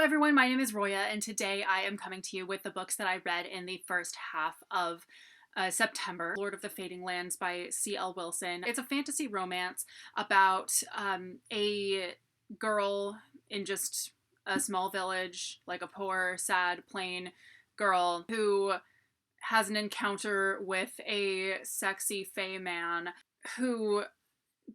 everyone, my name is Roya, and today I am coming to you with the books that I read in the first half of September. Lord of the Fading Lands by C.L. Wilson. It's a fantasy romance about a girl in just a small village, like a poor, sad, plain girl who has an encounter with a sexy fae man who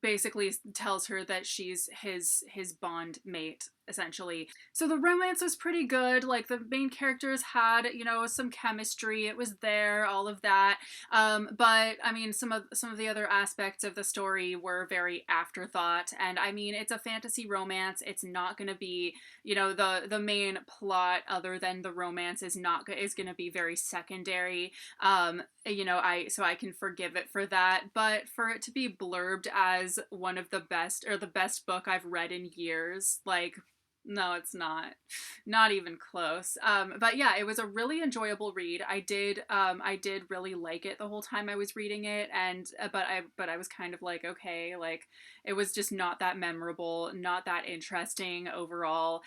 basically tells her that she's his bond mate, essentially. So the romance was pretty good. Like, the main characters had, you know, some chemistry. It was there, all of that. But I mean, some of the other aspects of the story were very afterthought. And I mean, it's a fantasy romance. It's not going to be, you know, the main plot other than the romance is going to be very secondary. You know, I can forgive it for that, but for it to be blurbed as one of the best, or the best book I've read in years, like, no, it's not even close. But yeah, it was a really enjoyable read. I did really like it the whole time I was reading it, and but I was kind of like, okay, like, it was just not that memorable, not that interesting overall.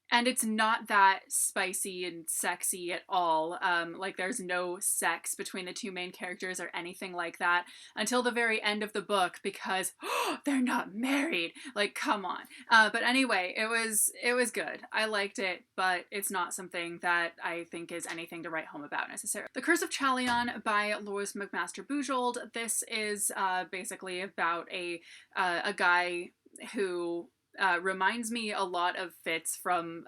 And it's not that spicy and sexy at all. Like, there's no sex between the two main characters or anything like that until the very end of the book, because they're not married. Like, come on. But anyway, it was good. I liked it, but it's not something that I think is anything to write home about necessarily. The Curse of Chalyon by Lois McMaster Bujold. This is basically about a guy who reminds me a lot of Fitz from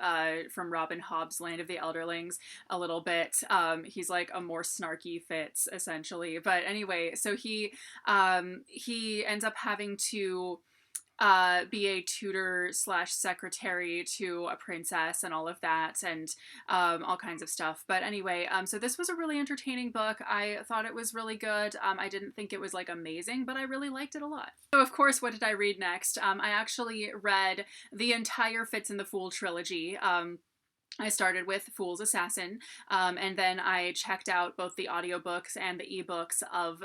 Robin Hobb's Land of the Elderlings a little bit. He's like a more snarky Fitz, essentially. But anyway, so he ends up having to be a tutor slash secretary to a princess and all of that, and all kinds of stuff. But anyway, so this was a really entertaining book. I thought it was really good. I didn't think it was like amazing, but I really liked it a lot. So of course, what did I read next? I actually read the entire Fitz and the Fool trilogy. I started with Fool's Assassin, and then I checked out both the audiobooks and the ebooks of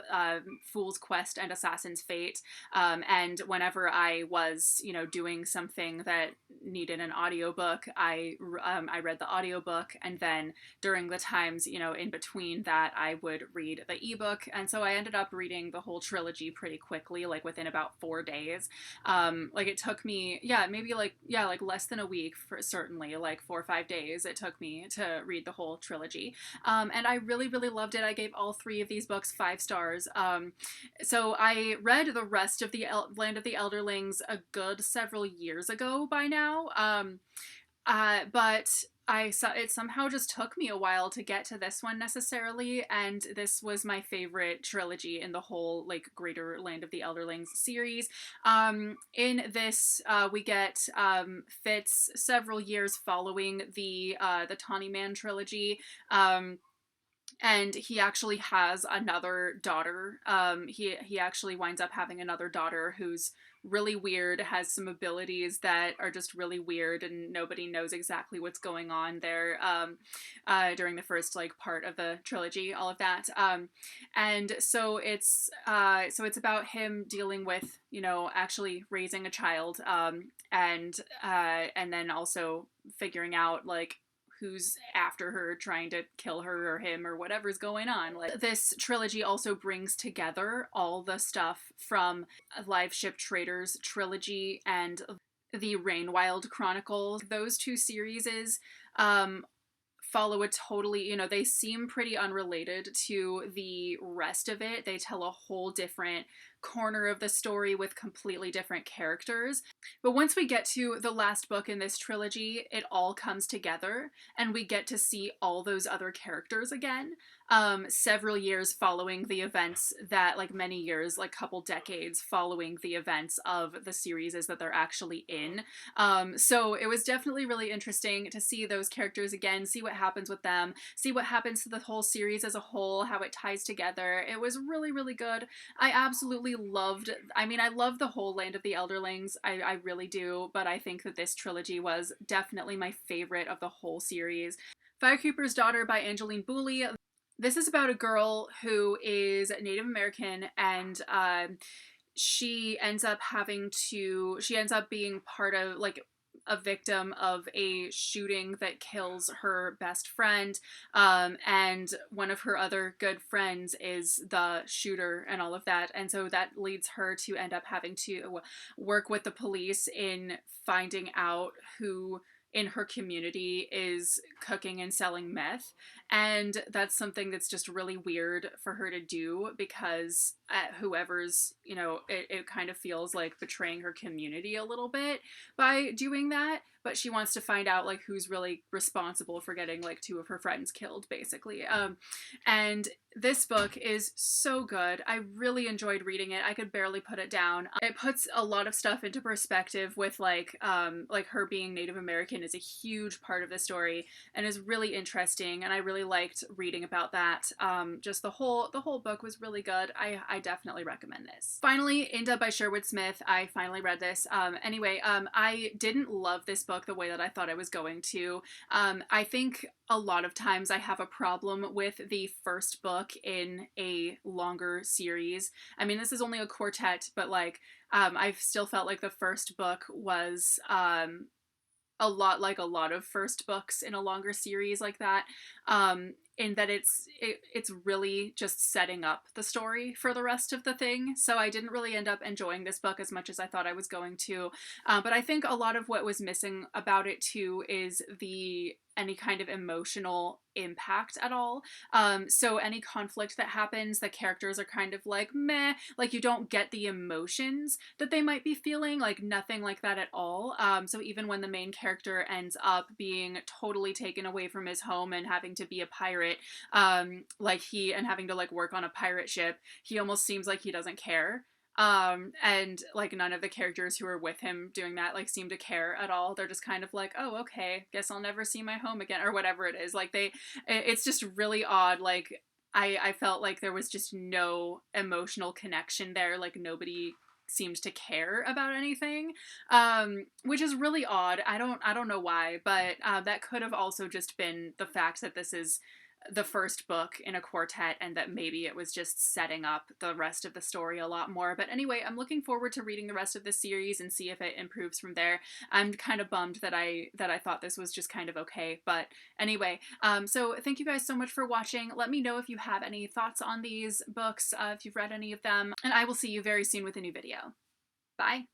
Fool's Quest and Assassin's Fate. And whenever I was, you know, doing something that needed an audiobook, I read the audiobook, and then during the times, you know, in between that, I would read the ebook. And so I ended up reading the whole trilogy pretty quickly, like within about 4 days. Like, it took me, maybe like less than a week, for certainly like 4 or 5 days it took me to read the whole trilogy. And I really, really loved it. I gave all 3 of these books 5 stars. So I read the rest of the Land of the Elderlings a good several years ago by now. But it somehow just took me a while to get to this one necessarily, and this was my favorite trilogy in the whole, like, greater Land of the Elderlings series. In this, we get Fitz several years following the Tawny Man trilogy. And he actually has another daughter. He actually winds up having another daughter who's really weird, has some abilities that are just really weird, and nobody knows exactly what's going on there during the first, like, part of the trilogy, all of that. And so it's about him dealing with, you know, actually raising a child, and then also figuring out, like, who's after her, trying to kill her or him or whatever's going on. Like, this trilogy also brings together all the stuff from Live Ship Traders trilogy and the Rainwild Chronicles. Those 2 series follow a totally, you know, they seem pretty unrelated to the rest of it. They tell a whole different corner of the story with completely different characters. But once we get to the last book in this trilogy, it all comes together, and we get to see all those other characters again, several years following the events that, like, many years, like couple decades following the events of the series that they're actually in. So it was definitely really interesting to see those characters again, see what happens with them, see what happens to the whole series as a whole, how it ties together. It was really, really good. I absolutely loved, I mean, I love the whole Land of the Elderlings. I really do, but I think that this trilogy was definitely my favorite of the whole series. Firekeepers Daughter by Angeline Booley. This is about a girl who is Native American, and she ends up being part of, like, a victim of a shooting that kills her best friend, and one of her other good friends is the shooter and all of that. And so that leads her to end up having to work with the police in finding out who in her community is cooking and selling meth. And that's something that's just really weird for her to do, because whoever's, it kind of feels like betraying her community a little bit by doing that. But she wants to find out like who's really responsible for getting like two of her friends killed, basically. And this book is so good. I really enjoyed reading it. I could barely put it down. It puts a lot of stuff into perspective with like her being Native American is a huge part of the story and is really interesting. And I really liked reading about that. Just the whole book was really good. I definitely recommend this. Finally, Inda by Sherwood Smith. I finally read this. I didn't love this book the way that I thought I was going to. I think a lot of times I have a problem with the first book in a longer series. I mean, this is only a quartet, but like, I've still felt like the first book was, a lot like a lot of first books in a longer series like that, in that it's really just setting up the story for the rest of the thing. So I didn't really end up enjoying this book as much as I thought I was going to. But I think a lot of what was missing about it too is any kind of emotional impact at all. So any conflict that happens, the characters are kind of like meh, like you don't get the emotions that they might be feeling, like nothing like that at all. So even when the main character ends up being totally taken away from his home and having to be a pirate, and having to like work on a pirate ship, he almost seems like he doesn't care. And like none of the characters who are with him doing that like seem to care at all. They're just kind of like, oh, okay, guess I'll never see my home again, or whatever it is. Like it's just really odd. Like I felt like there was just no emotional connection there. Like nobody seemed to care about anything, which is really odd. I don't know why, but that could have also just been the fact that this is the first book in a quartet and that maybe it was just setting up the rest of the story a lot more. But anyway, I'm looking forward to reading the rest of the series and see if it improves from there. I'm kind of bummed that I thought this was just kind of okay, but anyway, so thank you guys so much for watching. Let me know if you have any thoughts on these books, if you've read any of them, and I will see you very soon with a new video. Bye.